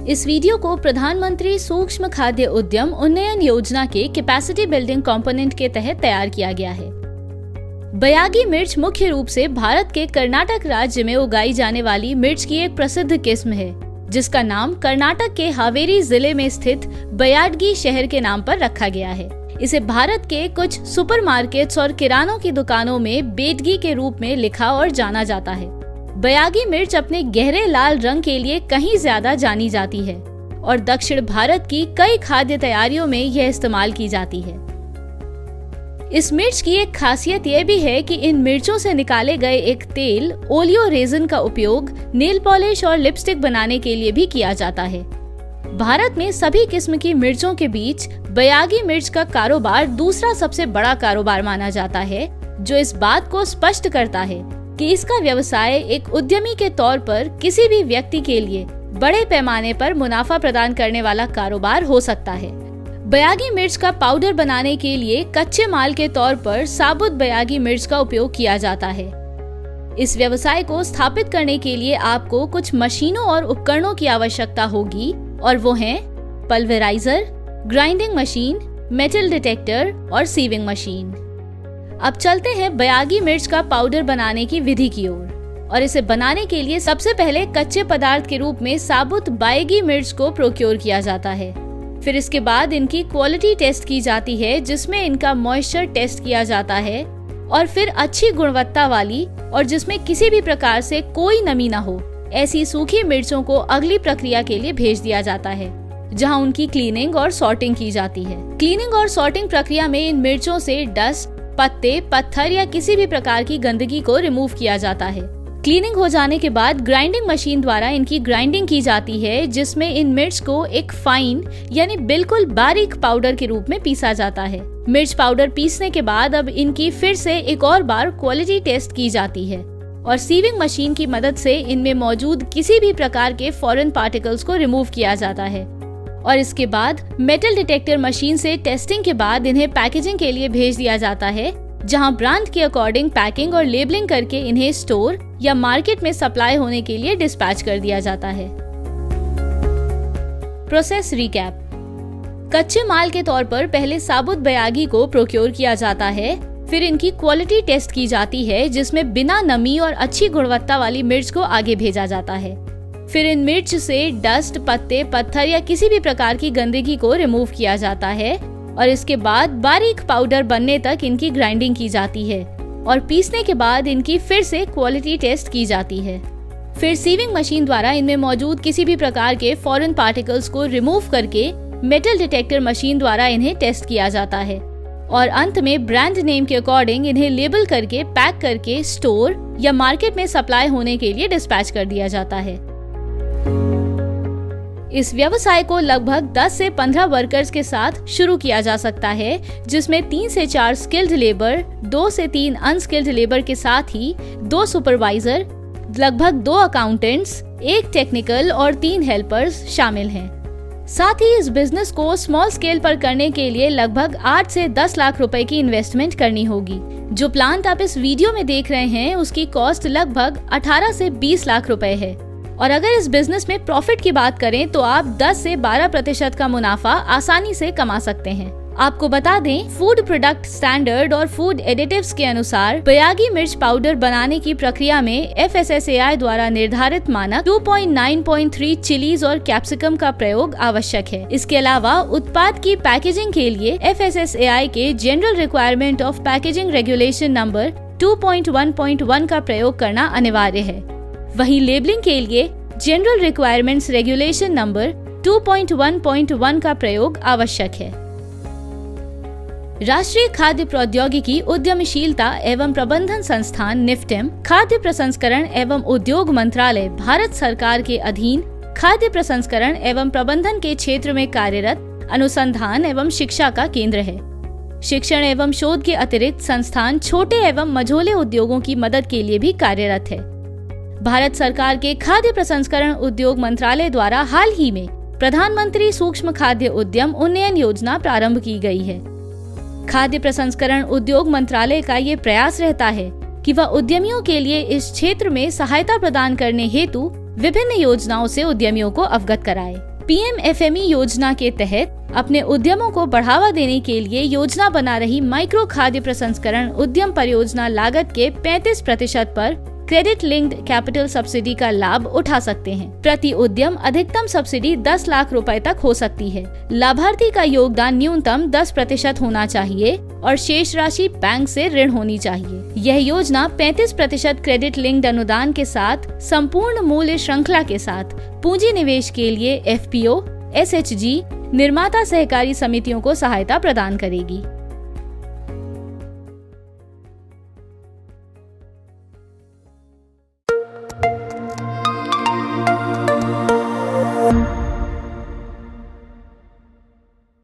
इस वीडियो को प्रधानमंत्री सूक्ष्म खाद्य उद्यम उन्नयन योजना के कैपेसिटी बिल्डिंग कंपोनेंट के तहत तैयार किया गया है। बयागी मिर्च मुख्य रूप से भारत के कर्नाटक राज्य में उगाई जाने वाली मिर्च की एक प्रसिद्ध किस्म है, जिसका नाम कर्नाटक के हावेरी जिले में स्थित बयाडगी शहर के नाम पर रखा गया है। इसे भारत के कुछ सुपरमार्केट्स और किरानों की दुकानों में बेडगी के रूप में लिखा और जाना जाता है। बयागी मिर्च अपने गहरे लाल रंग के लिए कहीं ज्यादा जानी जाती है और दक्षिण भारत की कई खाद्य तैयारियों में यह इस्तेमाल की जाती है। इस मिर्च की एक खासियत यह भी है कि इन मिर्चों से निकाले गए एक तेल ओलियो रेजिन का उपयोग नेल पॉलिश और लिपस्टिक बनाने के लिए भी किया जाता है। भारत में सभी किस्म की मिर्चों के बीच बयागी मिर्च का कारोबार दूसरा सबसे बड़ा कारोबार माना जाता है, जो इस बात को स्पष्ट करता है कि इसका व्यवसाय एक उद्यमी के तौर पर किसी भी व्यक्ति के लिए बड़े पैमाने पर मुनाफा प्रदान करने वाला कारोबार हो सकता है। बयागी मिर्च का पाउडर बनाने के लिए कच्चे माल के तौर पर साबुत बयागी मिर्च का उपयोग किया जाता है। इस व्यवसाय को स्थापित करने के लिए आपको कुछ मशीनों और उपकरणों की आवश्यकता होगी और वो हैं पल्वेराइजर, ग्राइंडिंग मशीन, मेटल डिटेक्टर और सीविंग मशीन। अब चलते हैं बयागी मिर्च का पाउडर बनाने की विधि की ओर और इसे बनाने के लिए सबसे पहले कच्चे पदार्थ के रूप में साबुत बाएगी मिर्च को प्रोक्योर किया जाता है। फिर इसके बाद इनकी क्वालिटी टेस्ट की जाती है, जिसमें इनका मॉइस्चर टेस्ट किया जाता है और फिर अच्छी गुणवत्ता वाली और जिसमें किसी भी प्रकार से कोई नमी न हो ऐसी सूखी मिर्चों को अगली प्रक्रिया के लिए भेज दिया जाता है, जहां उनकी क्लीनिंग और सॉर्टिंग की जाती है। क्लीनिंग और सॉर्टिंग प्रक्रिया में इन मिर्चों से डस्ट, पत्ते, पत्थर या किसी भी प्रकार की गंदगी को रिमूव किया जाता है। क्लीनिंग हो जाने के बाद ग्राइंडिंग मशीन द्वारा इनकी ग्राइंडिंग की जाती है, जिसमें इन मिर्च को एक फाइन यानी बिल्कुल बारीक पाउडर के रूप में पीसा जाता है। मिर्च पाउडर पीसने के बाद अब इनकी फिर से एक और बार क्वालिटी टेस्ट की जाती है और सीविंग मशीन की मदद से इनमें मौजूद किसी भी प्रकार के फॉरेन पार्टिकल्स को रिमूव किया जाता है और इसके बाद मेटल डिटेक्टर मशीन से टेस्टिंग के बाद इन्हें पैकेजिंग के लिए भेज दिया जाता है, जहां ब्रांड के अकॉर्डिंग पैकिंग और लेबलिंग करके इन्हें स्टोर या मार्केट में सप्लाई होने के लिए डिस्पैच कर दिया जाता है। Process recap. कच्चे माल के तौर पर पहले साबुत बयागी को प्रोक्योर किया जाता है, फिर इनकी क्वालिटी टेस्ट की जाती है, जिसमें बिना नमी और अच्छी गुणवत्ता वाली मिर्च को आगे भेजा जाता है। फिर इन मिर्च से डस्ट, पत्ते, पत्थर या किसी भी प्रकार की गंदगी को रिमूव किया जाता है और इसके बाद बारीक पाउडर बनने तक इनकी ग्राइंडिंग की जाती है और पीसने के बाद इनकी फिर से क्वालिटी टेस्ट की जाती है। फिर सीविंग मशीन द्वारा इनमें मौजूद किसी भी प्रकार के फॉरेन पार्टिकल्स को रिमूव करके मेटल डिटेक्टर मशीन द्वारा इन्हें टेस्ट किया जाता है और अंत में ब्रांड नेम के अकॉर्डिंग इन्हें लेबल करके पैक करके स्टोर या मार्केट में सप्लाई होने के लिए डिस्पैच कर दिया जाता है। इस व्यवसाय को लगभग 10 से 15 वर्कर्स के साथ शुरू किया जा सकता है, जिसमें 3 से 4 स्किल्ड लेबर, 2 से 3 अनस्किल्ड लेबर के साथ ही 2 सुपरवाइजर, लगभग 2 अकाउंटेंट्स, 1 टेक्निकल और 3 हेल्पर्स शामिल हैं। साथ ही इस बिजनेस को स्मॉल स्केल पर करने के लिए लगभग 8 से 10 लाख रुपए की इन्वेस्टमेंट करनी होगी। जो प्लांट आप इस वीडियो में देख रहे हैं, उसकी कॉस्ट लगभग 18 से 20 लाख रुपए है और अगर इस बिजनेस में प्रॉफिट की बात करें तो आप 10 से 12% का मुनाफा आसानी से कमा सकते हैं। आपको बता दें, फूड प्रोडक्ट स्टैंडर्ड और फूड एडिटिव्स के अनुसार बयागी मिर्च पाउडर बनाने की प्रक्रिया में FSSAI द्वारा निर्धारित मानक 2.9.3 चिलीज और कैप्सिकम का प्रयोग आवश्यक है। इसके अलावा उत्पाद की पैकेजिंग के लिए FSSAI के general requirement of packaging regulation number 2.1.1 का प्रयोग करना अनिवार्य है। वहीं लेबलिंग के लिए जनरल रिक्वायरमेंट्स रेगुलेशन नंबर 2.1.1 का प्रयोग आवश्यक है। राष्ट्रीय खाद्य प्रौद्योगिकी उद्यमशीलता एवं प्रबंधन संस्थान निफ्टेम, खाद्य प्रसंस्करण एवं उद्योग मंत्रालय भारत सरकार के अधीन खाद्य प्रसंस्करण एवं प्रबंधन के क्षेत्र में कार्यरत अनुसंधान एवं शिक्षा का केंद्र है। शिक्षण एवं शोध के अतिरिक्त संस्थान छोटे एवं मझोले उद्योगों की मदद के लिए भी कार्यरत है। भारत सरकार के खाद्य प्रसंस्करण उद्योग मंत्रालय द्वारा हाल ही में प्रधानमंत्री सूक्ष्म खाद्य उद्यम उन्नयन योजना प्रारंभ की गई है। खाद्य प्रसंस्करण उद्योग मंत्रालय का ये प्रयास रहता है कि वह उद्यमियों के लिए इस क्षेत्र में सहायता प्रदान करने हेतु विभिन्न योजनाओं से उद्यमियों को अवगत कराए। पीएमएफएमई योजना के तहत अपने उद्यमों को बढ़ावा देने के लिए योजना बना रही माइक्रो खाद्य प्रसंस्करण उद्यम परियोजना लागत के 35% पर क्रेडिट लिंक्ड कैपिटल सब्सिडी का लाभ उठा सकते हैं। प्रति उद्यम अधिकतम सब्सिडी 10 लाख रुपए तक हो सकती है। लाभार्थी का योगदान न्यूनतम 10% होना चाहिए और शेष राशि बैंक से ऋण होनी चाहिए। यह योजना 35% क्रेडिट लिंक्ड अनुदान के साथ संपूर्ण मूल्य श्रृंखला के साथ पूंजी निवेश के लिए FPO, SHG, निर्माता सहकारी समितियों को सहायता प्रदान करेगी।